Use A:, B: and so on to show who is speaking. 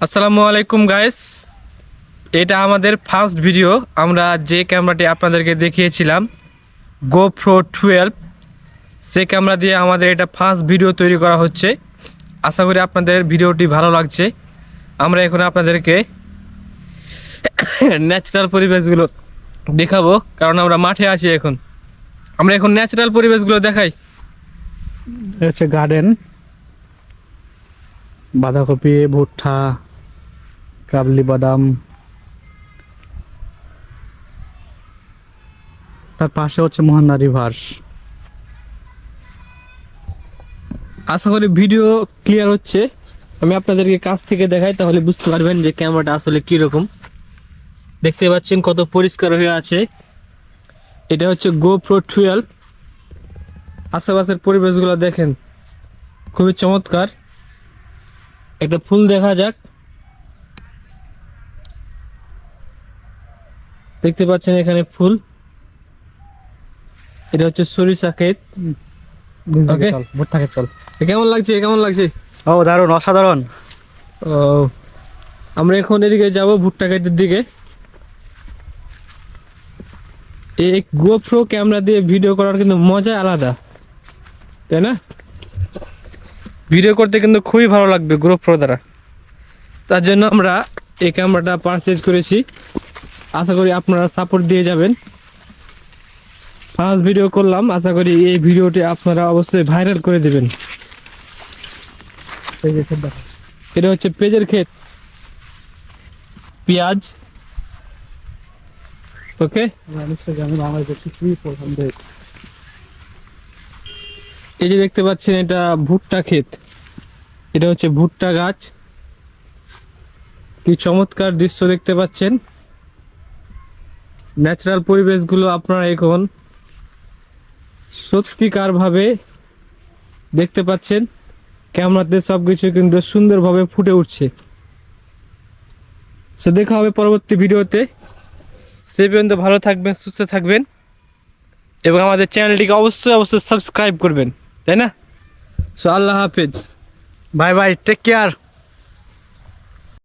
A: আসসালামু আলাইকুম গাইস, এটা আমাদের ফার্স্ট ভিডিও। আমরা যে ক্যামেরাটি আপনাদেরকে দেখিয়েছিলাম GoPro 12, সে ক্যামেরা দিয়ে আমাদের এটা ফার্স্ট ভিডিও তৈরি করা হচ্ছে। আশা করি আপনাদের ভিডিওটি ভালো লাগছে। আমরা এখন আপনাদেরকে ন্যাচারাল পরিবেশগুলো দেখাবো, কারণ আমরা মাঠে আছি এখন। আমরা এখন ন্যাচারাল পরিবেশগুলো দেখাই।
B: হচ্ছে গার্ডেন, বাঁধাকপি, ভুট্টা, কাবলি বাদাম, তার পাশে হচ্ছে মোহনা রিভার্স।
A: আশা করি ভিডিও ক্লিয়ার হচ্ছে। আমি আপনাদেরকে কাছ থেকে দেখাই, তাহলে বুঝতে পারবেন যে ক্যামেরাটা আসলে কীরকম। দেখতে পাচ্ছেন কত পরিষ্কার হয়ে আছে। এটা হচ্ছে GoPro 12। আশেপাশের পরিবেশগুলো দেখেন, খুবই চমৎকার। একটা ফুল দেখা যাক। দেখতে পাচ্ছেন এখানে ফুল। এটা হচ্ছে সরিষা ক্ষেত। ওকে,
B: চল ভুট্টা খেতে চল।
A: কেমন লাগছে? কেমন লাগছে?
B: ও দারুণ, অসাধারণ।
A: ও, আমরা এখন এদিকে যাব ভুট্টা ক্ষেতের দিকে। এই GoPro ক্যামেরা দিয়ে ভিডিও করার কিন্তু মজা আলাদা, তাই না? ভিডিও করতে কিন্তু খুবই ভালো লাগবে GoPro দ্বারা। তার জন্য আমরা এই ক্যামেরাটা পারচেজ করেছি। আশা করি আপনারা সাপোর্ট দিয়ে যাবেন। ফার্স্ট ভিডিও করলাম, আশা করি এই ভিডিওটি আপনারা অবশ্যই ভাইরাল করে দেবেন। এটা হচ্ছে পেঁয়াজের ক্ষেত, পেঁয়াজ। ওকে, এই যে দেখতে পাচ্ছেন এটা ভুট্টা ক্ষেত। এটা হচ্ছে ভুট্টা গাছ। কি চমৎকার দৃশ্য দেখতে পাচ্ছেন। ন্যাচারাল পরিবেশগুলো আপনারা এখন সত্যিকার ভাবে দেখতে পাচ্ছেন। ক্যামেরাতে সবকিছু কিন্তু সুন্দরভাবে ফুটে উঠছে। সো দেখা হবে পরবর্তী ভিডিওতে। সে পর্যন্ত ভালো থাকবেন, সুস্থ থাকবেন, এবং আমাদের চ্যানেলটিকে অবশ্যই সাবস্ক্রাইব করবেন, তাই না? সো আল্লাহ হাফেজ।
B: Bye bye, take care.